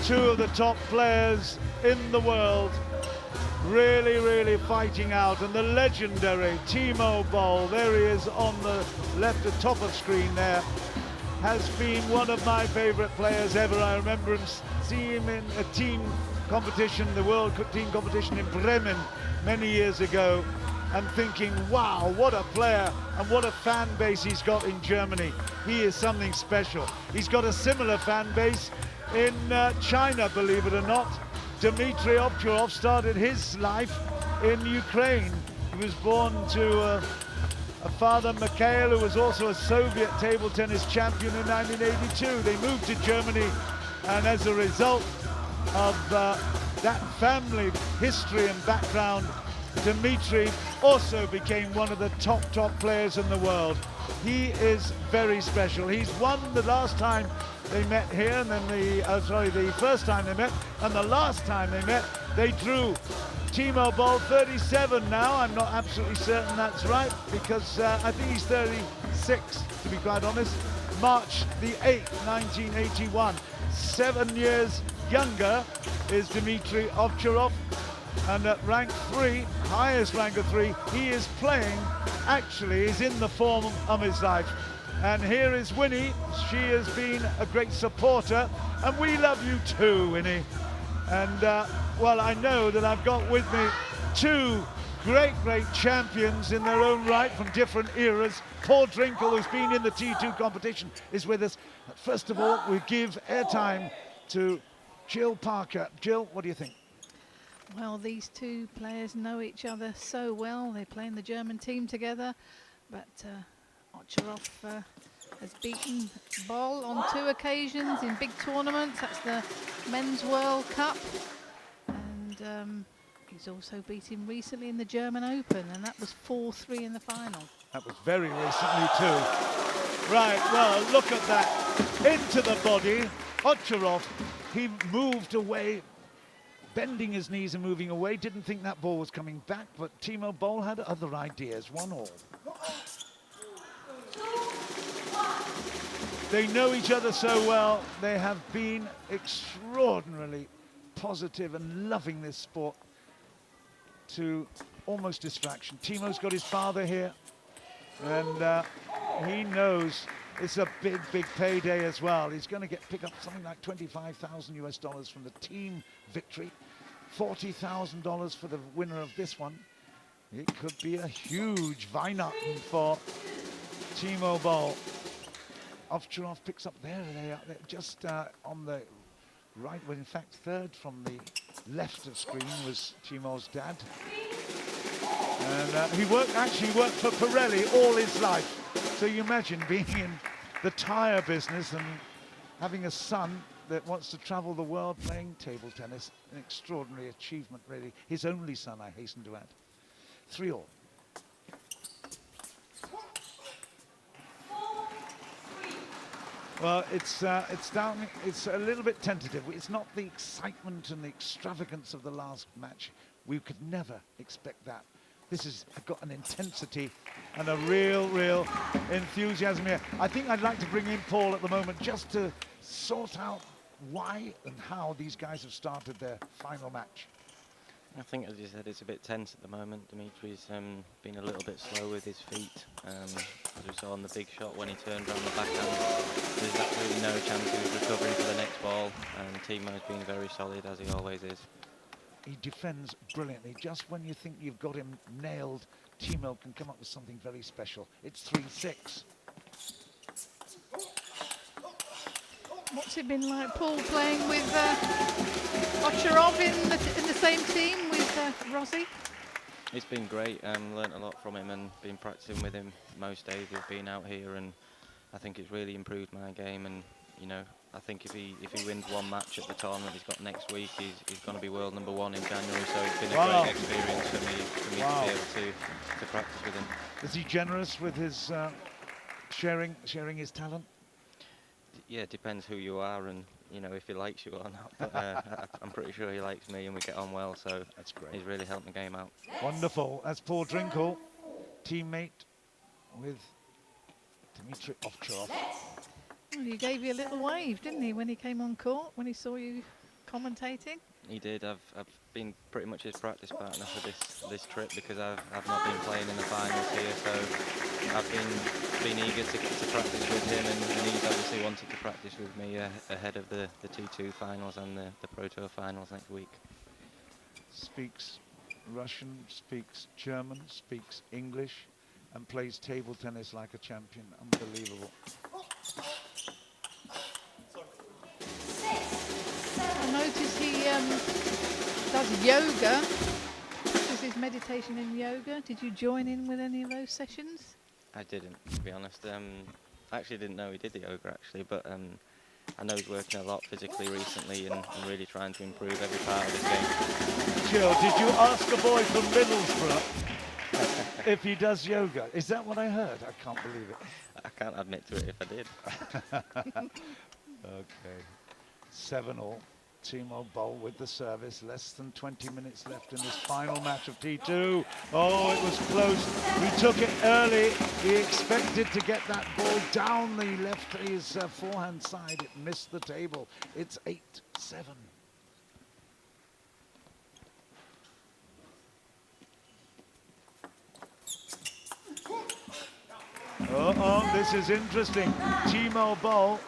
two of the top players in the world really, really fighting out. And the legendary Timo BOLL, there he is on the left, the top of screen there, has been one of my favorite players ever. I remember him, see him in a team competition, the World Team Competition in Bremen many years ago, and thinking, wow, what a player and what a fan base he's got in Germany. He is something special. He's got a similar fan base in China, believe it or not. Dimitrij OVTCHAROV started his life in Ukraine. He was born to a father, Mikhail, who was also a Soviet table tennis champion in 1982. They moved to Germany, and as a result of that family history and background, Dimitrij also became one of the top players in the world. He is very special. He's won the last time they met here, and then the first time they met, and the last time they met, they drew. Timo BOLL, 37 now. I'm not absolutely certain that's right, because I think he's 36, to be quite honest. March the 8th, 1981. 7 years younger is Dimitrij OVTCHAROV, and at rank 3, highest rank of 3, he is playing, actually is in the form of his life. And here is Winnie. She has been a great supporter, and we love you too, Winnie. And well, I know that I've got with me two great champions in their own right from different eras. Paul Drinkhall, who's been in the T2 competition, is with us. First of all, we give airtime to Jill Parker. Jill, what do you think? Well, these two players know each other so well. They play in the German team together, but OVTCHAROV has beaten BOLL on 2 occasions in big tournaments. That's the Men's World Cup, and he's also beat him recently in the German Open, and that was 4-3 in the final. That was very recently too. Right, well, look at that. Into the body. OVTCHAROV, he moved away, bending his knees and moving away. Didn't think that ball was coming back, but Timo BOLL had other ideas. 1-all. They know each other so well. They have been extraordinarily positive and loving this sport to almost distraction. Timo's got his father here, and he knows it's a big payday as well. He's going to pick up something like $25,000 US from the team victory, $40,000 for the winner of this one. It could be a huge Weihnachten for Timo BOLL. OVTCHAROV picks up there, they are just on the right, well, in fact, third from the left of screen was Timo's dad. And he actually worked for Pirelli all his life. So you imagine being in the tire business and having a son that wants to travel the world playing table tennis. An extraordinary achievement, really. His only son, I hasten to add. 3-all. Well, it's down. It's a little bit tentative. It's not the excitement and the extravagance of the last match. We could never expect that. This has got an intensity and a real enthusiasm here. I think I'd like to bring in Paul at the moment just to sort out why and how these guys have started their final match. I think, as you said, it's a bit tense at the moment. Dimitrij's been a little bit slow with his feet. As we saw on the big shot when he turned around the backhand, there's absolutely no chance he was recovering for the next ball. And Timo's been very solid, as he always is. He defends brilliantly. Just when you think you've got him nailed, Timo can come up with something very special. It's 3-6. What's it been like, Paul, playing with OVTCHAROV in the same team with Rossi? It's been great. Learnt a lot from him and been practicing with him most days we've been out here, and I think it's really improved my game. And you know, I think if he wins one match at the tournament he's got next week, he's going to be world #1 in January. So it's been a great experience for me to be able to practice with him. Is he generous with his sharing his talent? Yeah, it depends who you are and, you know, if he likes you or not. But I'm pretty sure he likes me and we get on well, so that's great. He's really helped my game out. Wonderful. That's Paul Drinkhall, teammate with Dimitrij OVTCHAROV. Well, he gave you a little wave, didn't he, when he came on court, when he saw you commentating? He did. I've been pretty much his practice partner for this trip because I've not been playing in the finals here, so I've been eager to practice with him, and he's obviously wanted to practice with me ahead of the T2 finals and the Pro Tour finals next week. Speaks Russian, speaks German, speaks English, and plays table tennis like a champion. Unbelievable. I notice he does yoga. This is his meditation and yoga. Did you join in with any of those sessions? I didn't, to be honest. I actually didn't know he did the yoga, actually, but I know he's working a lot physically recently and really trying to improve every part of his game. Jill, did you ask a boy from Middlesbrough if he does yoga? Is that what I heard? I can't believe it. I can't admit to it if I did. Okay. 7-all. Timo BOLL with the service. Less than 20 minutes left in this final match of T2. Oh, it was close. He took it early. He expected to get that ball down the left, his forehand side. It missed the table. It's 8-7. Oh, this is interesting. Timo BOLL,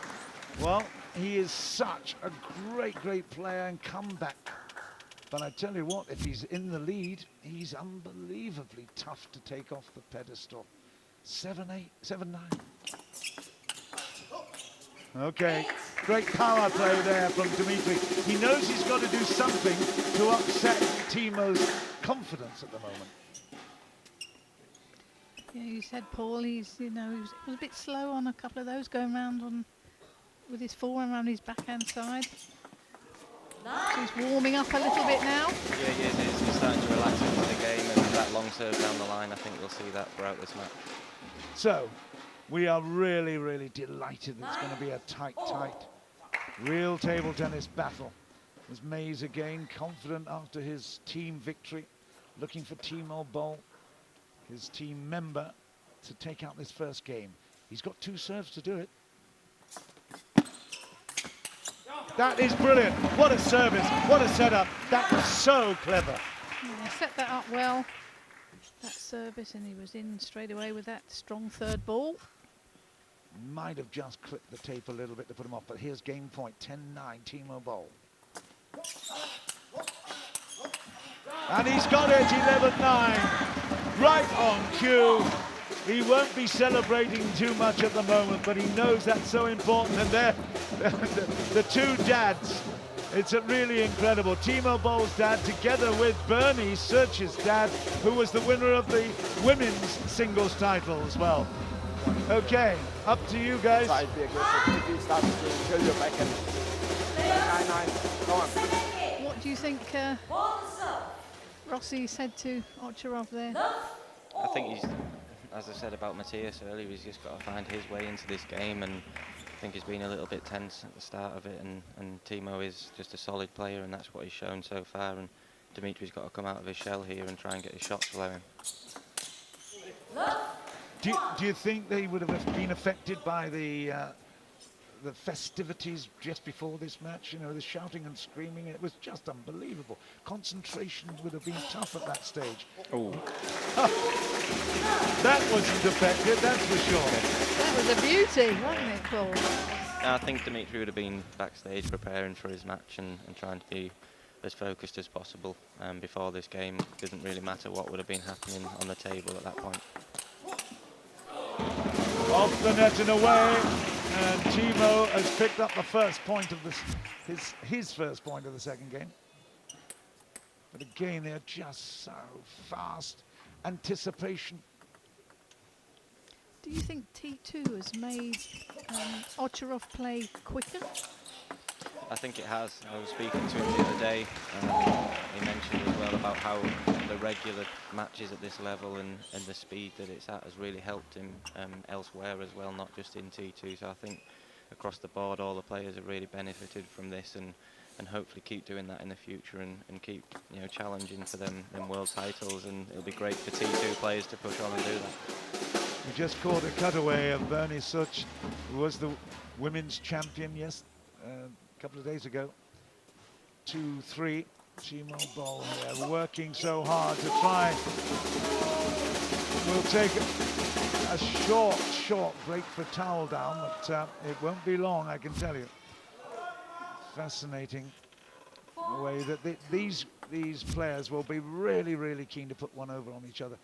well, he is such a great player and comeback. But I tell you what, if he's in the lead, he's unbelievably tough to take off the pedestal. 7-8, 7-9. Okay, great power play there from Dimitrij. He knows he's got to do something to upset Timo's confidence at the moment. Yeah, you said, Paul, he's, you know, he was a bit slow on a couple of those going round on with his forehand around his backhand side. So he's warming up a little bit now. Yeah, he is. He's starting to relax into the game, and that long serve down the line, I think we'll see that throughout this match. So, we are really delighted it's going to be a tight, real table tennis battle. There's Mays again, confident after his team victory, looking for Timo BOLL, his team member, to take out this first game. He's got 2 serves to do it. That is brilliant. What a service, what a setup. That was so clever. Yeah, set that up well, that service, and he was in straight away with that strong third ball. Might have just clipped the tape a little bit to put him off, but here's game point, 10-9, Timo BOLL. And he's got it, 11-9, right on cue. He won't be celebrating too much at the moment, but he knows that's so important. And there, the 2 dads, it's really incredible. Timo BOLL's dad together with Bernie Szocs' dad, who was the winner of the women's singles title as well. Okay, up to you guys. Try to be aggressive. If you start to kill your backhand. 9-9, go on. What do you think Rossi said to OVTCHAROV there? I think he's, as I said about Mattias earlier, he's just got to find his way into this game, and I think he's been a little bit tense at the start of it, and Timo is just a solid player, and that's what he's shown so far, and Dimitrij's got to come out of his shell here and try and get his shots flowing. Do you think they would have been affected by the festivities just before this match? You know, the shouting and screaming, it was just unbelievable. Concentration would have been tough at that stage. Oh. That wasn't affected, that's for sure. That was a beauty, wasn't it, Paul? I think Dimitrij would have been backstage preparing for his match and trying to be as focused as possible before this game. It doesn't really matter what would have been happening on the table at that point. Off the net and away, and Timo has picked up the first point of this, his first point of the second game. But again, they're just so fast. Anticipation. Do you think T2 has made OVTCHAROV play quicker? I think it has. I was speaking to him the other day. He mentioned as well about how the regular matches at this level and the speed that it's at has really helped him elsewhere as well, not just in T2. So I think across the board, all the players have really benefited from this, and hopefully keep doing that in the future and keep, you know, challenging for them world titles. And it'll be great for T2 players to push on and do that. We just caught a cutaway of Bernie Szocs, who was the women's champion, a couple of days ago. 2-3. Timo BOLL here working so hard to try. We'll take a short break for towel down, but it won't be long, I can tell you. Fascinating the way that these players will be really keen to put one over on each other.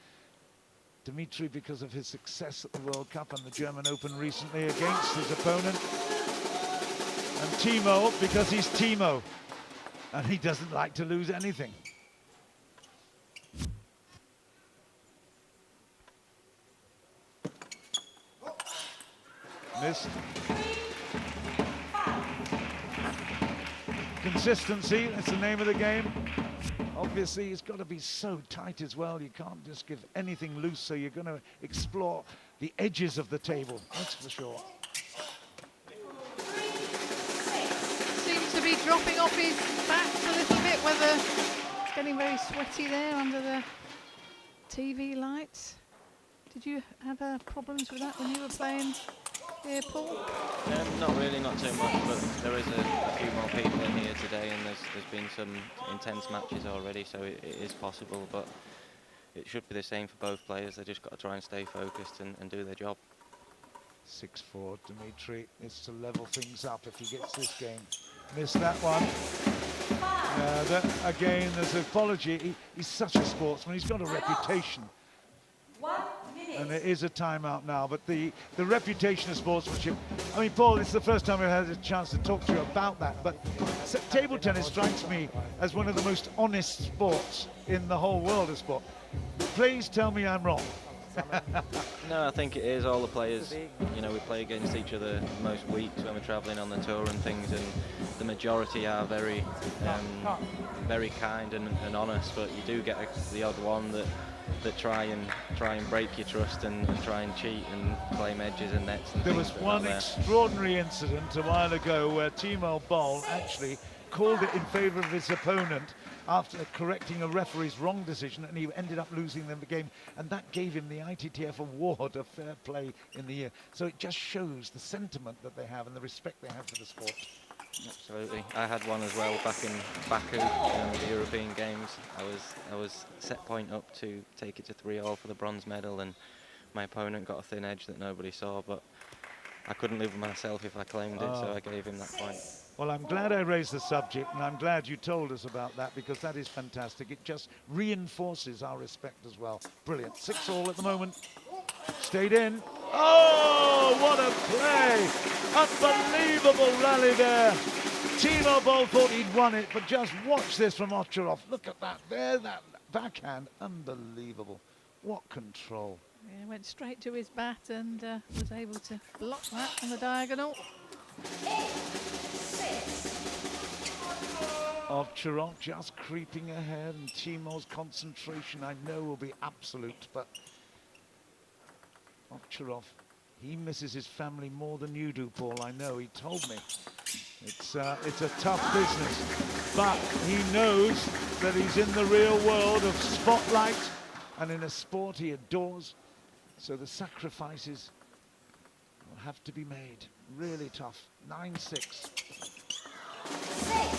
Dimitrij, because of his success at the World Cup and the German Open recently against his opponent. And Timo, because he's Timo, and he doesn't like to lose anything. Missed. Consistency, that's the name of the game. Obviously, it's got to be so tight as well. You can't just give anything loose, so you're going to explore the edges of the table, that's for sure. Seems to be dropping off his back a little bit, whether it's getting very sweaty there under the TV lights. Did you have problems with that when you were playing here, Paul? Not really, not too much, but there is a few more people in here today, and there's been some intense matches already, so it is possible, but it should be the same for both players. They just got to try and stay focused and do their job. 6-4, Dimitrij is to level things up if he gets this game. Missed that one. Again, there's an apology. He's such a sportsman. He's got a reputation. 1 minute. And it is a timeout now, but the reputation of sportsmanship, I mean, Paul, it's the first time I've had a chance to talk to you about that, but table tennis strikes me as one of the most honest sports in the whole world of sport. Please tell me I'm wrong. No, I think it is. All the players, you know, we play against each other most weeks when we're travelling on the tour and things, and the majority are very kind and honest, but you do get the odd one that try and break your trust and try and cheat and claim edges and nets and There was things one extraordinary incident a while ago where Timo BOLL actually called it in favour of his opponent after correcting a referee's wrong decision, and he ended up losing the game, and that gave him the ITTF award of fair play in the year. So it just shows the sentiment that they have and the respect they have for the sport. Absolutely. I had one as well back in Baku, the European Games. I was set point up to take it to 3-all for the bronze medal, and my opponent got a thin edge that nobody saw, but I couldn't live with myself if I claimed it, so I gave him that point. Well, I'm glad I raised the subject, and I'm glad you told us about that, because that is fantastic. It just reinforces our respect as well. Brilliant. 6-all at the moment. Stayed in. Oh, what a play! Unbelievable rally there. Timo BOLL thought he'd won it, but just watch this from Ovtcharov. Look at that there, that backhand. Unbelievable. What control. Yeah, went straight to his bat and was able to block that on the diagonal. 8-6. Ovtcharov just creeping ahead, and Timo's concentration, I know, will be absolute, but Ovtcharov, he misses his family more than you do, Paul. I know, he told me. It's a tough business, but he knows that he's in the real world of spotlight and in a sport he adores, so the sacrifices will have to be made. Really tough. 9-6. 6-10.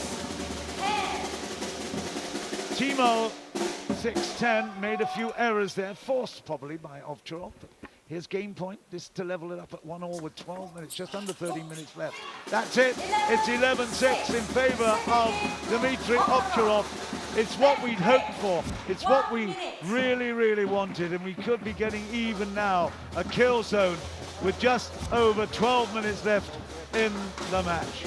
Timo, 6-10, made a few errors there, forced probably by Ovtcharov. Here's game point, this to level it up at 1-all with 12 minutes, just under 13 minutes left. That's it, it's 11-6 in favour of Dimitrij Ovtcharov. It's what we'd hoped for, it's what we really wanted, and we could be getting even now. A kill zone with just over 12 minutes left in the match.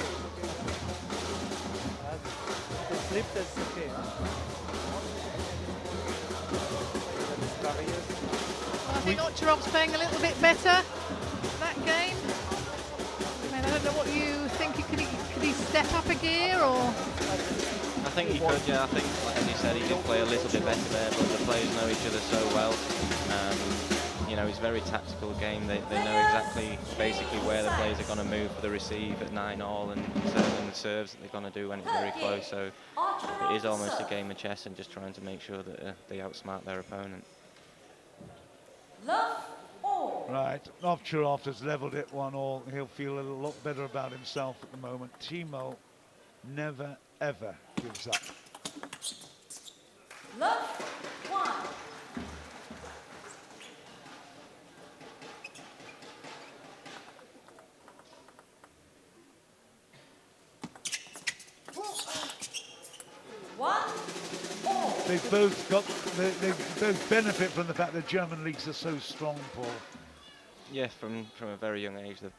I think Ovtcharov's playing a little bit better that game. I mean, I don't know what you think. Could he step up a gear, or? I think he could, yeah. I think, like as he said, he did play a little bit better there, but the players know each other so well. You know, it's a very tactical game. They know exactly, basically, where the players are going to move for the receive at 9-all and certain serves that they're going to do when it's very close. So it is almost a game of chess and just trying to make sure that they outsmart their opponent. Right, Ovtcharov has levelled it 1-all. He'll feel a lot better about himself at the moment. Timo never, ever gives up. Love 1. They've both got, they both benefit from the fact that German leagues are so strong, Paul. Yeah, from a very young age, they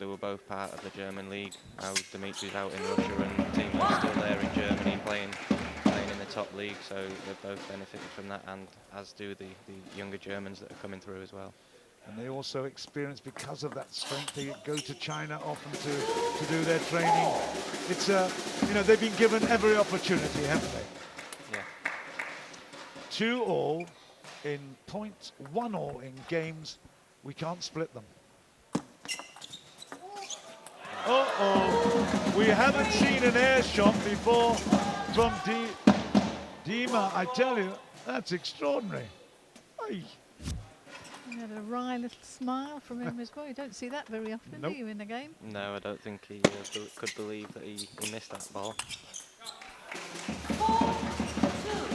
were both part of the German league. Now Dimitri's out in Russia and Timo's still there in Germany playing in the top league, so they've both benefited from that, and as do the younger Germans that are coming through as well. And they also experience, because of that strength, they go to China often to do their training. It's you know, they've been given every opportunity, haven't they? Yeah. 2-all in points, 1-all in games. We can't split them. Uh-oh, we haven't seen an air shot before from Dima. I tell you, that's extraordinary. Aye. He had a wry little smile from him as well. You don't see that very often, Nope. do you, in a game? No, I don't think he could believe that he missed that ball.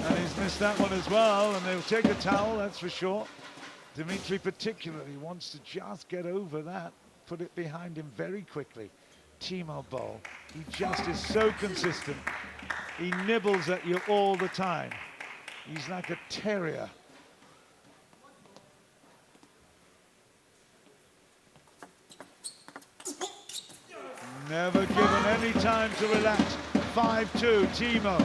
And he's missed that one as well, and they'll take a towel, that's for sure. Dimitrij particularly wants to just get over that, put it behind him very quickly. Timo BOLL, he just is so consistent. He nibbles at you all the time. He's like a terrier. Never given any time to relax. 5-2, Timo.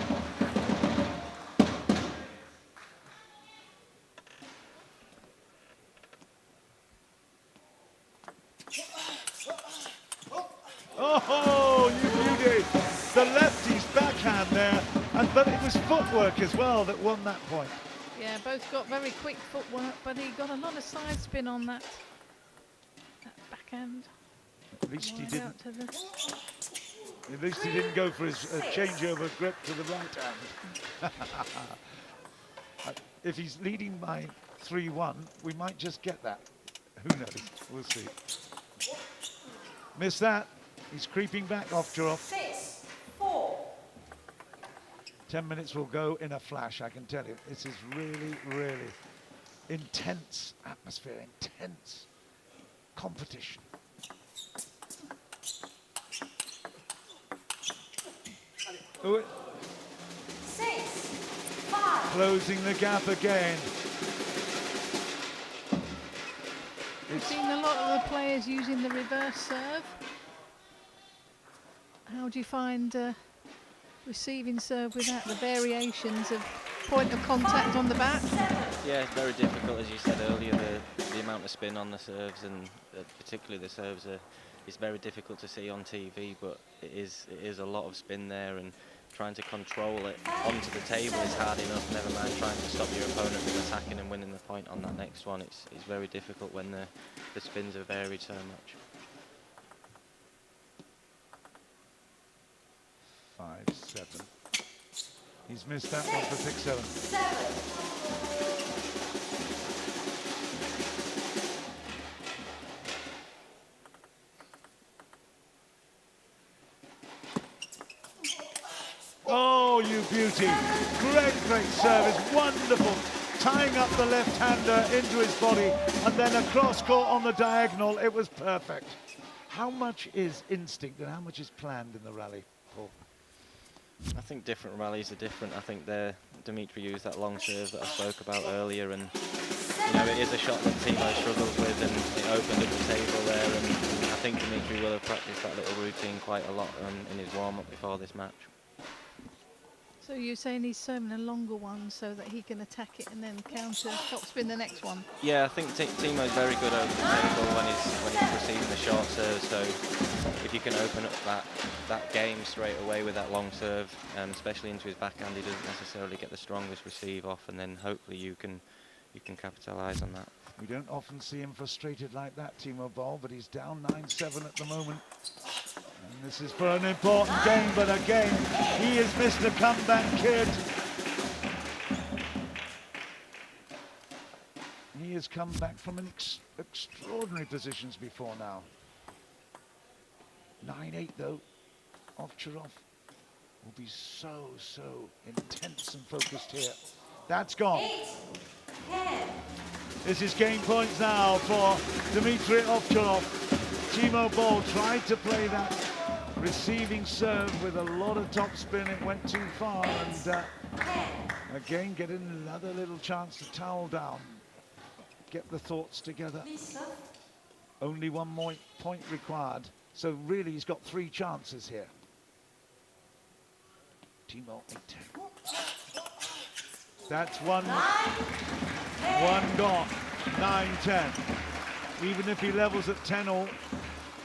Oh, you beauty. The lefty's backhand there, but it was footwork as well that won that point. Yeah, both got very quick footwork, but he got a lot of side spin on that backhand. At least he didn't. Out to the At least he didn't go for his changeover grip to the right hand. If he's leading by 3-1, we might just get that. Who knows? We'll see. Miss that. He's creeping back, OVTCHAROV. 6-4. 10 minutes will go in a flash, I can tell you. This is really, really intense atmosphere, intense competition. Oh, 6-5. closing the gap again. We've seen a lot of the players using the reverse serve. How do you find receiving serve without the variations of point of contact on the back? Yeah, it's very difficult, as you said earlier, the amount of spin on the serves, and particularly the serves it's very difficult to see on TV, but it is a lot of spin there, and trying to control it onto the table is hard enough, never mind trying to stop your opponent from attacking and winning the point on that next one. It's very difficult when the spins are varied so much. 5-7. He's missed that one for 6-7. 7. Oh, you beauty. Great, great service. Wonderful. Tying up the left-hander into his body and then a cross court on the diagonal. It was perfect. How much is instinct and how much is planned in the rally, Paul? I think different rallies are different. I think Dimitrij used that long serve that I spoke about earlier, and you know, it is a shot that Timo struggles with, and it opened up the table there, and I think Dimitrij will have practiced that little routine quite a lot in his warm-up before this match. So you're saying he's serving a longer one so that he can attack it and then counter topspin the next one? Yeah, I think Timo's very good over the table when he's receiving the short serve, so if you can open up that game straight away with that long serve, especially into his backhand, he doesn't necessarily get the strongest receive off, and then hopefully you can capitalise on that. We don't often see him frustrated like that, Timo BOLL, but he's down 9-7 at the moment. And this is for an important game, but again, he is Mr. Comeback Kid. He has come back from extraordinary positions before now. 9-8 though, OVTCHAROV. will be so intense and focused here. That's gone. 8, 10. This is game points now for Dimitrij OVTCHAROV. Timo BOLL tried to play that receiving serve with a lot of topspin. It went too far, and 10. again getting another little chance to towel down. Get the thoughts together. Lisa. Only one more point required. So really he's got 3 chances here. Timo 8-10. That's one gone. 9-10. Even if he levels at 10-all,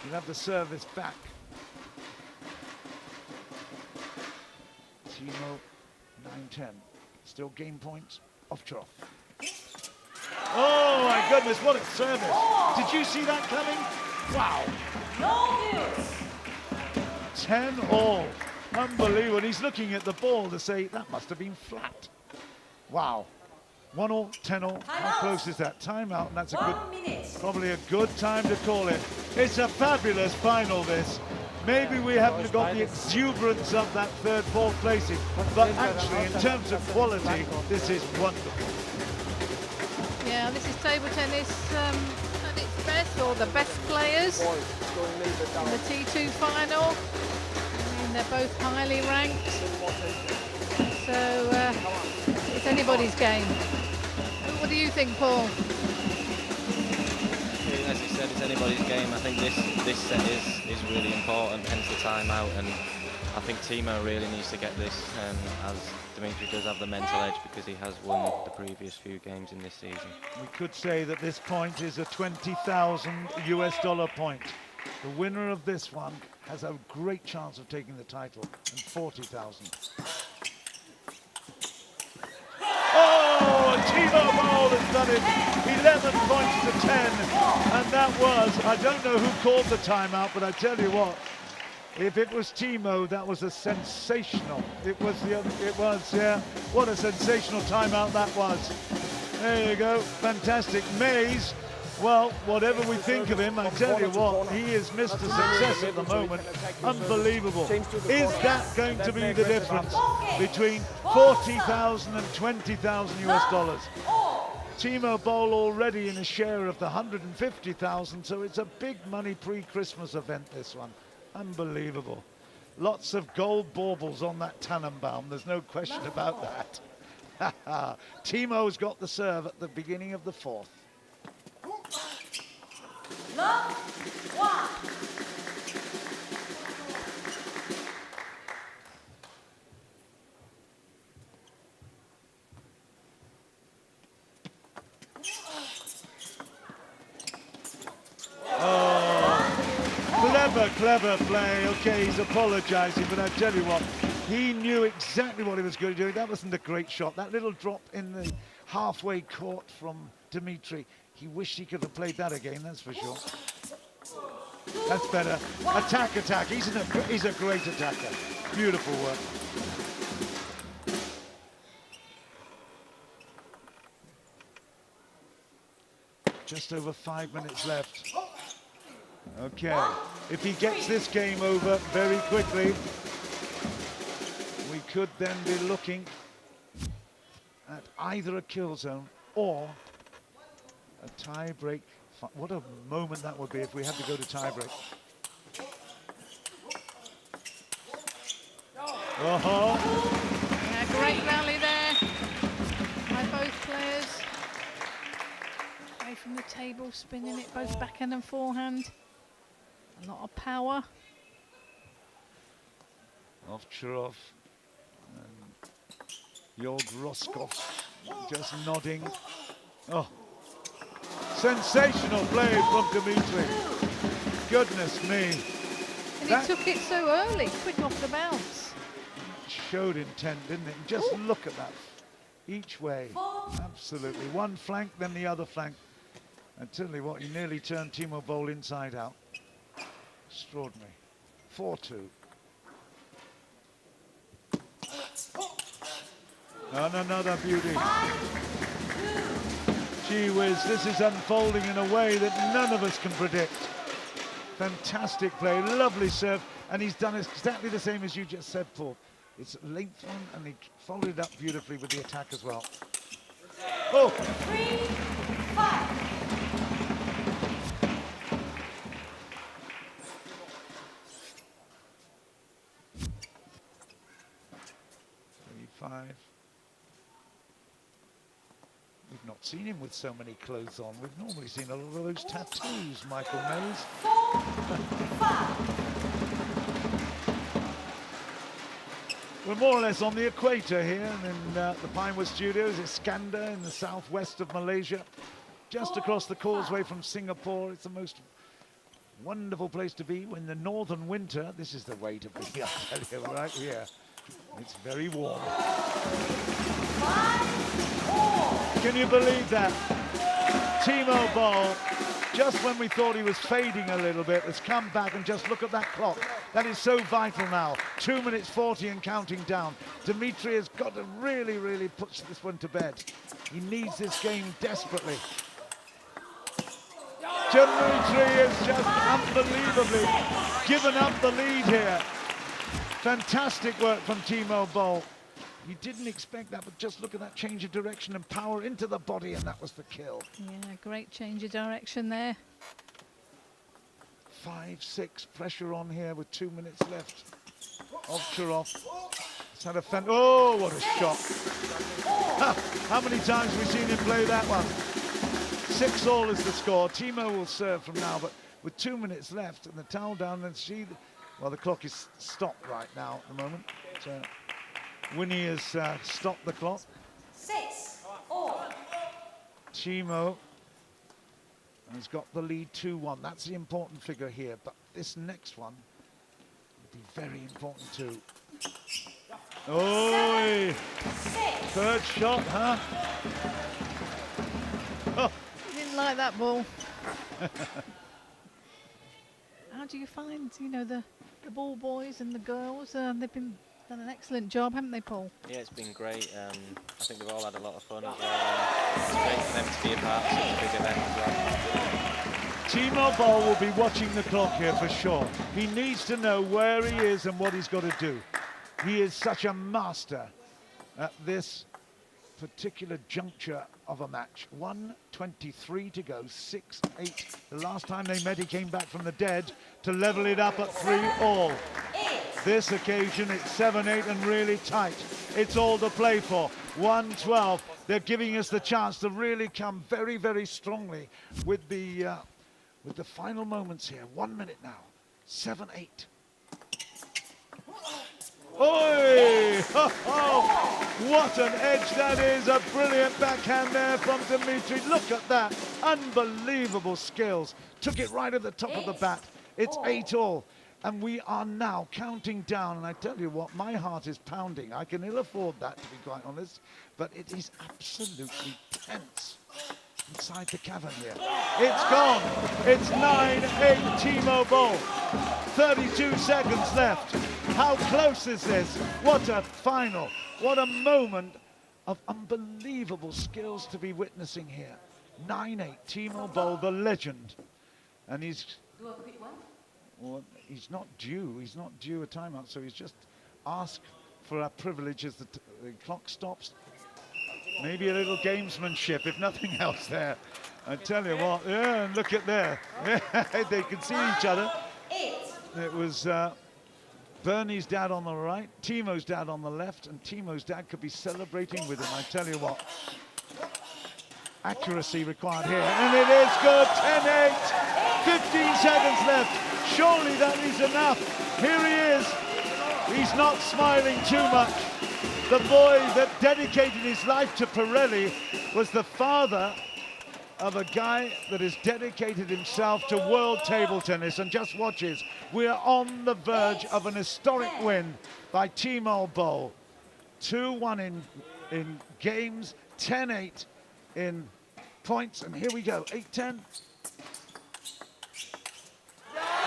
he'll have the service back. Timo 9-10. Still game points. OVTCHAROV. Oh my goodness, what a service. Did you see that coming? Wow. No use. 10-all. Unbelievable. And he's looking at the ball to say that must have been flat. Wow. 1-all, 10-all. How close is that? Timeout, and that's a 1 minute. probably a good time to call it. It's a fabulous final, this. Maybe we haven't got the exuberance of that 3rd, 4th placing, but actually, in terms of quality, this is wonderful. Yeah, this is table tennis at its best, or the best players in the T2 final. I mean, they're both highly ranked, so it's anybody's game. What do you think, Paul? As you said, it's anybody's game. I think this set is really important, hence the timeout, and I think Timo really needs to get this, as Dimitrij does have the mental edge because he has won the previous few games in this season. We could say that this point is a $20,000 US point. The winner of this one has a great chance of taking the title, and 40,000. Oh, Timo BOLL has done it. 11 points to 10, and that was, I don't know who called the timeout, but I tell you what, if it was Timo, that was a sensational. It was, yeah. What a sensational timeout that was. There you go, fantastic. Mays, well, whatever we think of him, I tell you what, he is Mr. Success at the moment. Unbelievable. Is that going to be the difference between 40,000 and 20,000 US dollars? Timo BOLL already in a share of the 150,000, so it's a big money pre-Christmas event, this one. Unbelievable. Lots of gold baubles on that Tannenbaum, there's no question about that. Timo's got the serve at the beginning of the 4th. Love 1. Clever play. Okay, he's apologizing, but I tell you what, he knew exactly what he was going to do. That wasn't a great shot. That little drop in the halfway court from Dimitrij, he wished he could have played that again, that's for sure. That's better. Attack. He's a great attacker. Beautiful work. Just over 5 minutes left. Okay, if he gets this game over very quickly, we could then be looking at either a kill zone or a tie break. What a moment that would be if we had to go to tie break. Yeah, great rally there by both players. Away from the table, spinning it both backhand and forehand. A lot of power. OVTCHAROV and Jorg Rosskopf just nodding. Oh, sensational play from Dimitrij. Goodness me. And he took it so early, quick off the bounce. Showed intent, didn't it? Just look at that. Each way, absolutely. One flank, then the other flank. I tell you what, he nearly turned Timo BOLL inside out. Extraordinary. 4-2. And another beauty. Gee whiz, this is unfolding in a way that none of us can predict. Fantastic play, lovely serve, and he's done exactly the same as you just said, Paul. It's a length one, and he followed it up beautifully with the attack as well. Oh! 3-5. We've not seen him with so many clothes on. We've normally seen a lot of those tattoos, Michael Mays. 4-5. We're more or less on the equator here in the Pinewood Studios. It's Skanda in the southwest of Malaysia, just across the causeway from Singapore. It's the most wonderful place to be. In the northern winter, this is the way to be, I tell you, right here. It's very warm. 5-4. Can you believe that? Timo BOLL, just when we thought he was fading a little bit, has come back, and just look at that clock. That is so vital now. 2 minutes 40 and counting down. Dimitrij has got to really, really put this one to bed. He needs this game desperately. Dimitrij has just unbelievably given up the lead here. Fantastic work from Timo BOLL. You didn't expect that, but just look at that change of direction and power into the body, and that was the kill. Yeah, great change of direction there. 5-6, pressure on here with 2 minutes left. OVTCHAROV. It's had a oh, what a shot. How many times have we seen him play that one? 6-all is the score. Timo will serve from now, but with 2 minutes left and the towel down, and see, well, the clock is stopped right now at the moment. So Winnie has stopped the clock. 6-all. Timo has got the lead 2-1. That's the important figure here, but this next one will be very important too. Oh, third shot, huh? Oh. You didn't like that ball. How do you find, you know, the ball boys and the girls? They've done an excellent job, haven't they, Paul? Yeah, it's been great. I think they've all had a lot of fun as well. It's great for them to be a part of such a big event as well. Timo BOLL will be watching the clock here for sure. He needs to know where he is and what he's got to do. He is such a master at this particular juncture of a match. 1:23 to go, 6-8. The last time they met, he came back from the dead to level it up at 3-all. This occasion, it's 7-8 and really tight. It's all to play for. 1-12. They're giving us the chance to really come very, very strongly with the final moments here. 1 minute now. 7-8. Oi! Ho, ho. What an edge that is. A brilliant backhand there from Dimitrij. Look at that. Unbelievable skills. Took it right at the top of the bat. It's 8-all. And we are now counting down. And I tell you what, my heart is pounding. I can ill afford that, to be quite honest. But it is absolutely tense inside the cavern here. It's gone. It's 9-8 Timo BOLL. 32 seconds left. How close is this? What a final. What a moment of unbelievable skills to be witnessing here. 9-8 Timo BOLL, the legend. And he's... Do a quick one. Well, he's not due a timeout, so he's just asked for our privilege as the clock stops. Maybe a little gamesmanship, if nothing else there. I tell you what, yeah, and look at there. Yeah, they can see each other. It was Bernie's dad on the right, Timo's dad on the left, and Timo's dad could be celebrating with him, I tell you what. Accuracy required here, and it is good, 10-8. 15 seconds left. Surely that is enough. Here he is. He's not smiling too much. The boy that dedicated his life to Pirelli was the father of a guy that has dedicated himself to world table tennis. And just watches, we are on the verge of an historic win by Timo BOLL. 2-1 in games, 10-8 in points. And here we go, 8-10.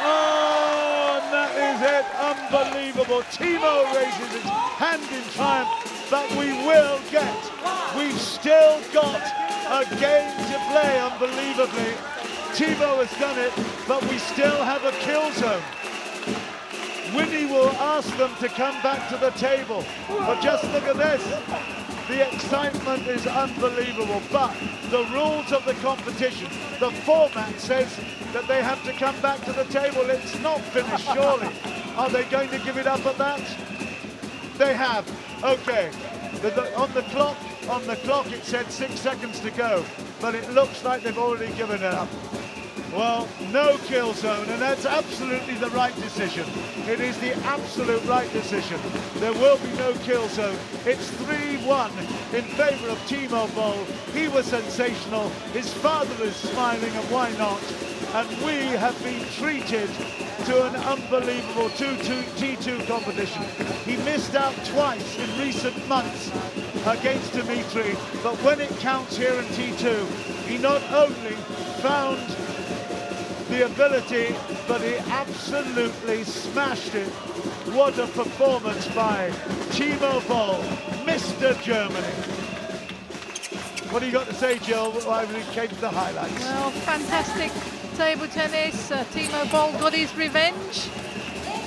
Oh, and that is it. Unbelievable. Timo raises his hand in triumph, but we will get. We've still got a game to play, unbelievably. Timo has done it, but we still have a kill zone. Winnie will ask them to come back to the table. But just look at this. The excitement is unbelievable, but the rules of the competition, the format says that they have to come back to the table. It's not finished, surely. Are they going to give it up at that? They have. Okay. On the clock it said 6 seconds to go, but it looks like they've already given it up. Well, no kill zone, and that's absolutely the right decision. It is the absolute right decision. There will be no kill zone. It's 3-1 in favor of Timo BOLL. He was sensational. His father is smiling, and why not? And we have been treated to an unbelievable T2 competition. He missed out twice in recent months against Dimitrij, but when it counts here in T2, he not only found the ability, but he absolutely smashed it. What a performance by Timo BOLL, Mr. Germany. What do you got to say, Jill, while we came to the highlights? Well, fantastic table tennis. Timo BOLL got his revenge,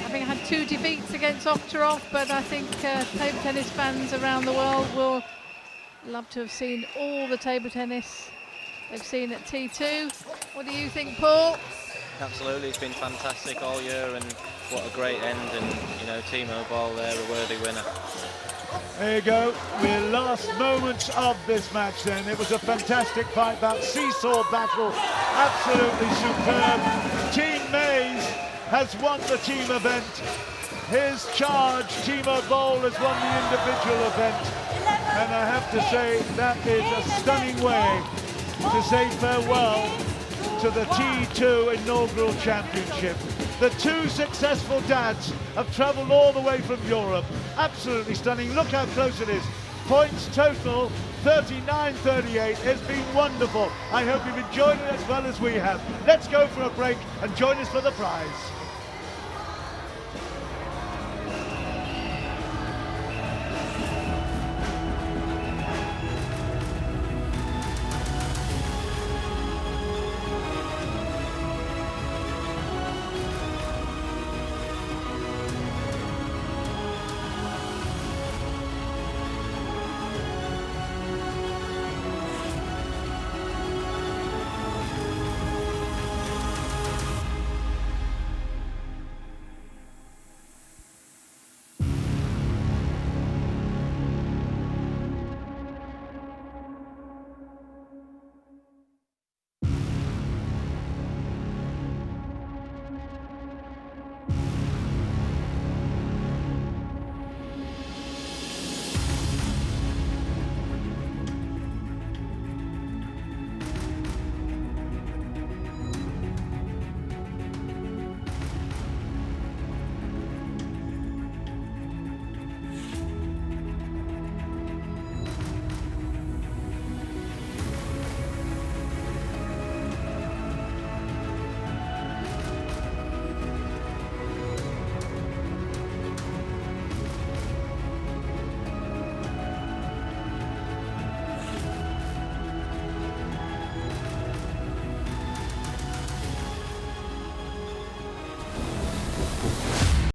having had 2 defeats against Ovtcharov, but I think table tennis fans around the world will love to have seen all the table tennis they've seen at T2. What do you think, Paul? Absolutely, it's been fantastic all year, and what a great end, and you know, Timo BOLL there, a worthy winner. There you go, the last moments of this match then. It was a fantastic fight, that seesaw battle, absolutely superb. Team Mays has won the team event. His charge, Timo BOLL, has won the individual event. And I have to say, that is a stunning way to say farewell to the T2 inaugural championship. The 2 successful dads have travelled all the way from Europe. Absolutely stunning. Look how close it is. Points total 39-38. It's been wonderful. I hope you've enjoyed it as well as we have. Let's go for a break and join us for the prize.